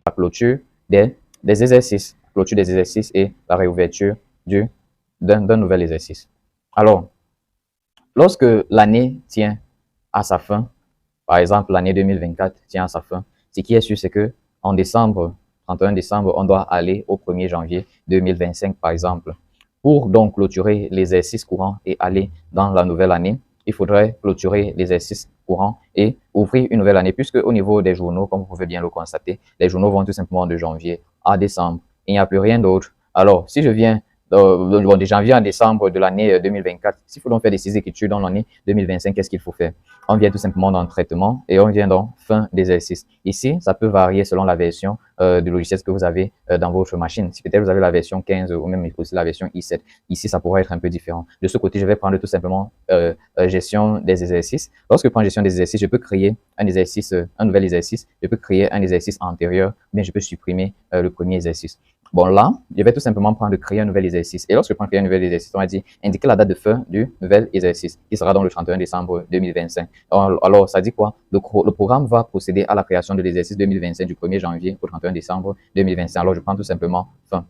la clôture des exercices. Clôture des exercices et la réouverture d'un nouvel exercice. Alors, lorsque l'année tient à sa fin, par exemple l'année 2024 tient à sa fin, ce qui est sûr, c'est que en décembre, 31 décembre, on doit aller au 1er janvier 2025, par exemple. Pour donc clôturer l'exercice courant et aller dans la nouvelle année, il faudrait clôturer l'exercice courant et ouvrir une nouvelle année, puisque au niveau des journaux, comme vous pouvez bien le constater, les journaux vont tout simplement de janvier à décembre. Il n'y a plus rien d'autre. Alors, si je viens de janvier à décembre de l'année 2024, s'il faut donc faire des écritures dans l'année 2025, qu'est-ce qu'il faut faire? On vient tout simplement dans le traitement et on vient dans fin d'exercice. Ici, ça peut varier selon la version du logiciel que vous avez dans votre machine. Si peut-être vous avez la version 15 ou même aussi la version i7, ici, ça pourrait être un peu différent. De ce côté, je vais prendre tout simplement gestion des exercices. Lorsque je prends gestion des exercices, je peux créer un exercice, un nouvel exercice. Je peux créer un exercice antérieur, mais je peux supprimer le premier exercice. Bon, là, je vais tout simplement prendre créer un nouvel exercice. Et lorsque je prends créer un nouvel exercice, on va dire indiquer la date de fin du nouvel exercice, qui sera dans le 31 décembre 2025. Alors, ça dit quoi? Le programme va procéder à la création de l'exercice 2025 du 1er janvier au 31 décembre 2025. Alors, je prends tout simplement fin.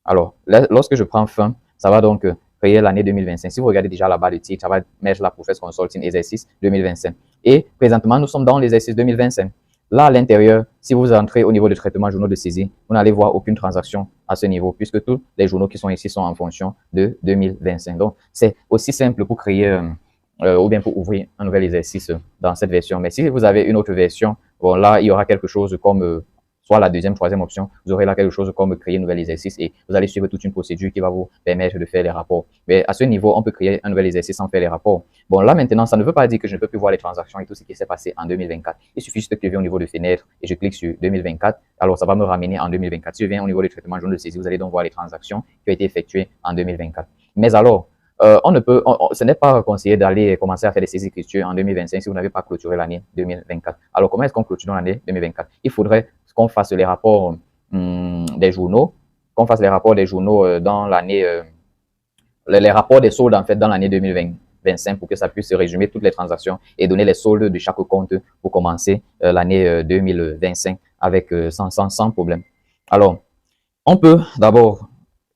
Alors, là, lorsque je prends fin, ça va donc créer l'année 2025. Si vous regardez déjà là-bas le titre, ça va mettre la Profess Consulting exercice 2025. Et présentement, nous sommes dans l'exercice 2025. Là, à l'intérieur, si vous entrez au niveau de traitement journaux de saisie, vous n'allez voir aucune transaction à ce niveau, puisque tous les journaux qui sont ici sont en fonction de 2025. Donc, c'est aussi simple pour créer ou bien pour ouvrir un nouvel exercice dans cette version. Mais si vous avez une autre version, bon, là, il y aura quelque chose comme soit la deuxième, troisième option, vous aurez là quelque chose comme créer un nouvel exercice et vous allez suivre toute une procédure qui va vous permettre de faire les rapports. Mais à ce niveau, on peut créer un nouvel exercice sans faire les rapports. Bon, là maintenant, ça ne veut pas dire que je ne peux plus voir les transactions et tout ce qui s'est passé en 2024. Il suffit juste que je vienne au niveau de fenêtre et je clique sur 2024. Alors, ça va me ramener en 2024. Si je viens au niveau du traitement journal de saisie, vous allez donc voir les transactions qui ont été effectuées en 2024. Mais alors, ce n'est pas conseillé d'aller commencer à faire des saisies écritures en 2025 si vous n'avez pas clôturé l'année 2024. Alors, comment est-ce qu'on clôture dans l'année 2024? Il faudrait qu'on fasse les rapports des journaux, dans l'année, les rapports des soldes en fait dans l'année 2025 pour que ça puisse résumer toutes les transactions et donner les soldes de chaque compte pour commencer l'année 2025 avec sans problème. Alors, on peut d'abord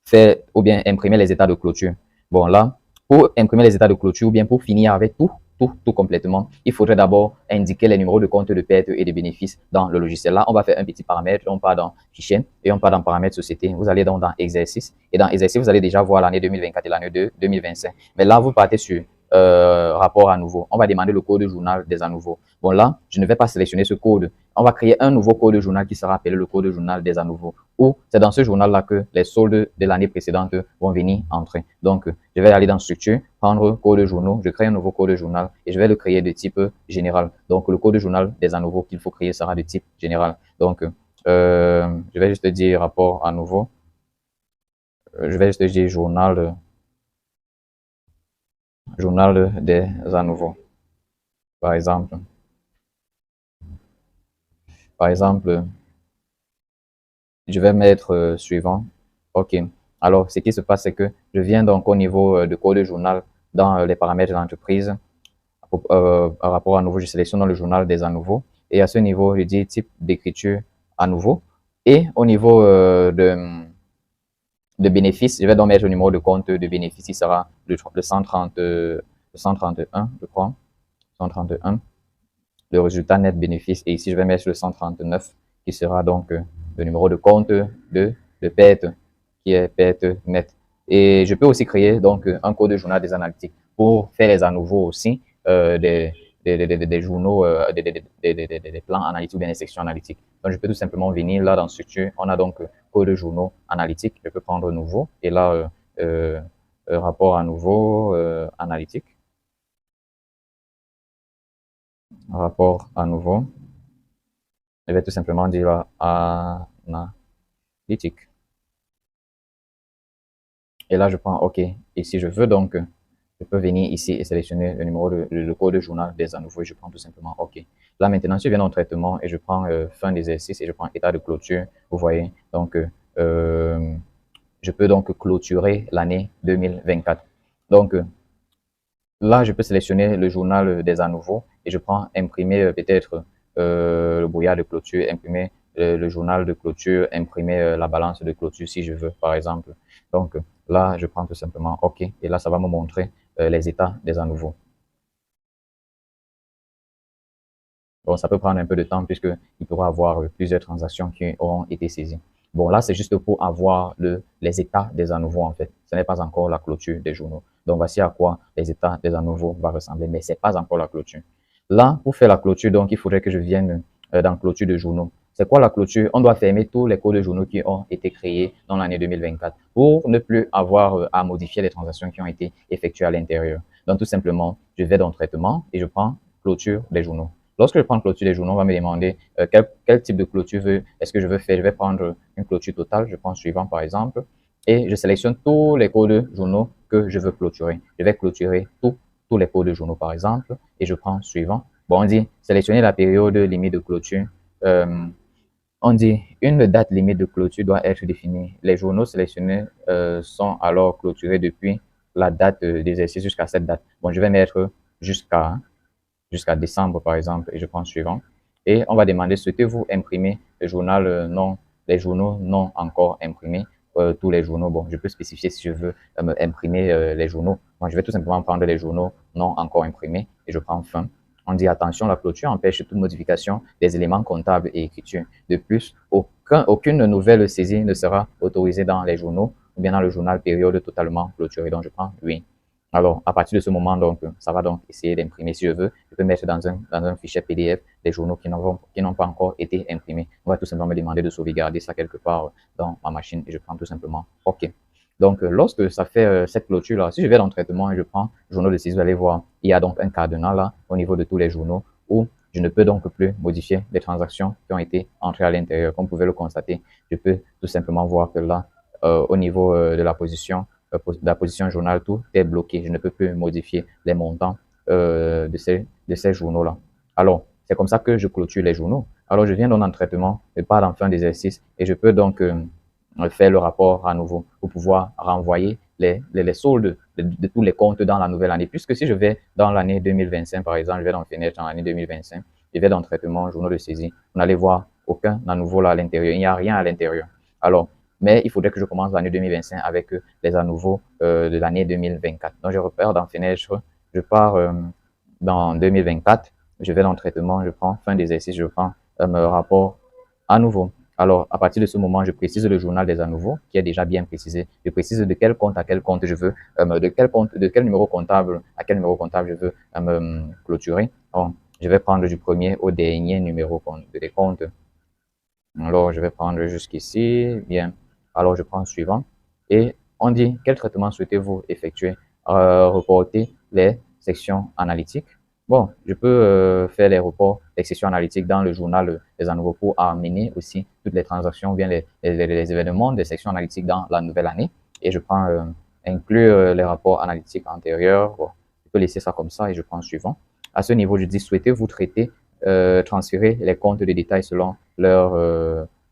faire ou bien imprimer les états de clôture. Bon, là, pour imprimer les états de clôture ou bien pour finir avec tout complètement, il faudrait d'abord indiquer les numéros de compte de perte et de bénéfices dans le logiciel. Là, on va faire un petit paramètre. On part dans fichier et on part dans paramètres société. Vous allez donc dans exercice. Et dans exercice, vous allez déjà voir l'année 2024 et l'année 2025. Mais là, vous partez sur rapport à nouveau. On va demander le code journal des à nouveau. Bon, là, je ne vais pas sélectionner ce code. On va créer un nouveau code journal qui sera appelé le code journal des à nouveau. Ou c'est dans ce journal-là que les soldes de l'année précédente vont venir entrer. Donc, je vais aller dans structure, prendre code journaux, je crée un nouveau code journal et je vais le créer de type général. Donc, le code journal des à nouveau qu'il faut créer sera de type général. Donc, je vais juste dire rapport à nouveau. Je vais juste dire journal des à nouveau. Par exemple, je vais mettre suivant. OK. Alors, ce qui se passe, c'est que je viens donc au niveau de code journal dans les paramètres de l'entreprise. Par rapport à nouveau, je sélectionne le journal des à nouveau. Et à ce niveau, je dis type d'écriture à nouveau. Et au niveau de bénéfices, je vais donc mettre le numéro de compte de bénéfices. Il sera le 131, je crois. 131. Le résultat net bénéfice. Et ici, je vais mettre le 139, qui sera donc le numéro de compte de perte, qui est perte nette. Et je peux aussi créer donc un code de journal des analytiques pour faire les à nouveau aussi des journaux, des plans analytiques ou bien des sections analytiques. Donc, je peux tout simplement venir là dans structure. On a donc code de journaux analytiques. Je peux prendre nouveau et là, rapport à nouveau analytique. Rapport à nouveau. Je vais tout simplement dire analytique. Et là, je prends OK. Et si je veux donc, je peux venir ici et sélectionner le numéro le code de journal des à nouveau et je prends tout simplement OK. Là, maintenant, si je viens dans le traitement et je prends fin d'exercice et je prends état de clôture, vous voyez, donc, je peux donc clôturer l'année 2024. Donc, là, je peux sélectionner le journal des à nouveau et je prends imprimer peut-être le brouillard de clôture, imprimer le journal de clôture, imprimer la balance de clôture si je veux, par exemple. Donc là, je prends tout simplement OK. Et là, ça va me montrer les états des à nouveau. Bon, ça peut prendre un peu de temps puisqu'il pourra y avoir plusieurs transactions qui auront été saisies. Bon, là, c'est juste pour avoir les états des à nouveau, en fait. Ce n'est pas encore la clôture des journaux. Donc, voici à quoi les états des à nouveau vont ressembler, mais ce n'est pas encore la clôture. Là, pour faire la clôture, donc, il faudrait que je vienne dans clôture de journaux. C'est quoi la clôture? On doit fermer tous les codes de journaux qui ont été créés dans l'année 2024 pour ne plus avoir à modifier les transactions qui ont été effectuées à l'intérieur. Donc, tout simplement, je vais dans traitement et je prends clôture des journaux. Lorsque je prends clôture des journaux, on va me demander quel type de clôture est-ce que je veux faire. Je vais prendre une clôture totale. Je prends suivant par exemple et je sélectionne tous les codes journaux que je veux clôturer. Je vais clôturer tous les codes journaux par exemple et je prends suivant. Bon, on dit sélectionner la période limite de clôture. On dit une date limite de clôture doit être définie. Les journaux sélectionnés sont alors clôturés depuis la date d'exercice jusqu'à cette date. Bon, je vais mettre jusqu'à décembre, par exemple, et je prends suivant. Et on va demander, souhaitez-vous imprimer le journal non, les journaux non encore imprimés, tous les journaux. Bon, je peux spécifier si je veux imprimer les journaux. Moi, je vais tout simplement prendre les journaux non encore imprimés et je prends fin. On dit attention, la clôture empêche toute modification des éléments comptables et écriture. De plus, aucune nouvelle saisie ne sera autorisée dans les journaux ou bien dans le journal période totalement clôturé. Donc, je prends oui. Alors, à partir de ce moment, donc, ça va donc essayer d'imprimer. Si je veux, je peux mettre dans un fichier PDF des journaux qui n'ont pas encore été imprimés. On va tout simplement me demander de sauvegarder ça quelque part dans ma machine et je prends tout simplement OK. Donc, lorsque ça fait cette clôture-là, si je vais dans le traitement et je prends journaux de saisie, vous allez voir, il y a donc un cadenas là au niveau de tous les journaux où je ne peux donc plus modifier les transactions qui ont été entrées à l'intérieur. Comme vous pouvez le constater, je peux tout simplement voir que là, au niveau de la position journal, tout est bloqué. Je ne peux plus modifier les montants de ces journaux-là. Alors, c'est comme ça que je clôture les journaux. Alors, je viens dans un traitement, je pars en fin d'exercice et je peux donc faire le rapport à nouveau pour pouvoir renvoyer les soldes de tous les comptes dans la nouvelle année. Puisque si je vais dans l'année 2025, par exemple, je vais dans fenêtre dans l'année 2025, je vais dans traitement, journaux de saisie, vous n'allez voir aucun à nouveau là à l'intérieur. Il n'y a rien à l'intérieur. Alors, mais il faudrait que je commence l'année 2025 avec les à nouveau de l'année 2024. Donc, je repère dans fenêtre, je pars dans 2024, je vais dans traitement, je prends fin d'exercice, je prends rapport à nouveau. Alors, à partir de ce moment, je précise le journal des à nouveau qui est déjà bien précisé. Je précise de quel compte à quel compte je veux, de quel numéro comptable à quel numéro comptable je veux me clôturer. Donc, je vais prendre du premier au dernier numéro des comptes. Alors, je vais prendre jusqu'ici. Bien. Alors, je prends suivant. Et on dit, quel traitement souhaitez-vous effectuer? Reporter les sections analytiques. Bon, je peux faire les reports des sections analytiques dans le journal des à nouveau pour amener aussi toutes les transactions, bien les événements des sections analytiques dans la nouvelle année. Et je prends inclure les rapports analytiques antérieurs. Bon, je peux laisser ça comme ça et je prends suivant. À ce niveau, je dis, souhaitez-vous traiter, transférer les comptes de détail selon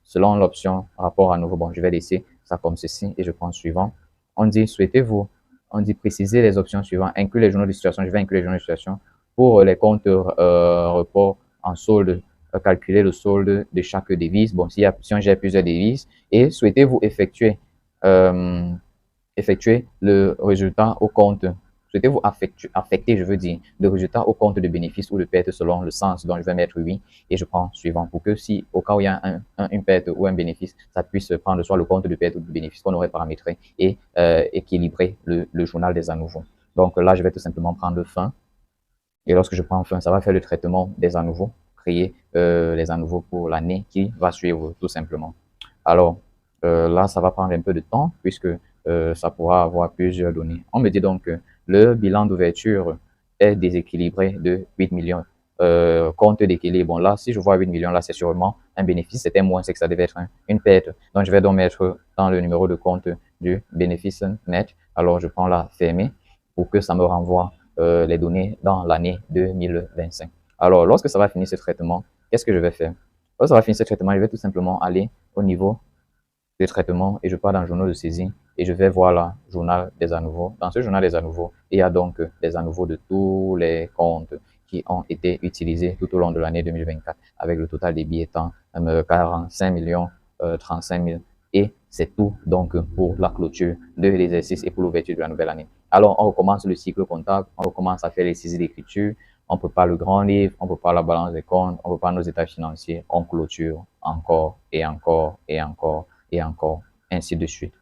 selon l'option rapport à nouveau. Bon, je vais laisser ça comme ceci et je prends suivant. On dit, souhaitez-vous, on dit préciser les options suivantes, inclure les journaux de situation. Je vais inclure les journaux de situation pour les comptes report en solde, calculer le solde de chaque devise. Bon, si j'ai plusieurs devises et souhaitez-vous effectuer le résultat au compte. Souhaitez-vous affecter, je veux dire, le résultat au compte de bénéfice ou de perte selon le sens dont je vais mettre oui et je prends suivant pour que si au cas où il y a une perte ou un bénéfice, ça puisse prendre soit le compte de perte ou de bénéfice qu'on aurait paramétré et équilibrer le journal des à nouveau. Donc là, je vais tout simplement prendre fin et lorsque je prends fin, ça va faire le traitement des à nouveau, créer les à nouveau pour l'année qui va suivre tout simplement. Alors là, ça va prendre un peu de temps puisque ça pourra avoir plusieurs données. On me dit donc que le bilan d'ouverture est déséquilibré de 8 millions. Compte d'équilibre. Bon, là, si je vois 8 millions, là, c'est sûrement un bénéfice. C'était moins, c'est que ça devait être une perte. Donc, je vais donc mettre dans le numéro de compte du bénéfice net. Alors, je prends la fermée pour que ça me renvoie les données dans l'année 2025. Alors, lorsque ça va finir ce traitement, qu'est-ce que je vais faire? Lorsque ça va finir ce traitement, je vais tout simplement aller au niveau de traitement et je pars dans le journal de saisie et je vais voir là, journal des à nouveau. Dans ce journal des à nouveau, il y a donc des à nouveau de tous les comptes qui ont été utilisés tout au long de l'année 2024 avec le total des billets temps, 45 millions, 35 000. Et c'est tout donc pour la clôture de l'exercice et pour l'ouverture de la nouvelle année. Alors, on recommence le cycle comptable, on recommence à faire les saisies d'écriture, on prépare le grand livre, on prépare la balance des comptes, on prépare nos états financiers, on clôture encore et encore et encore et encore, ainsi de suite.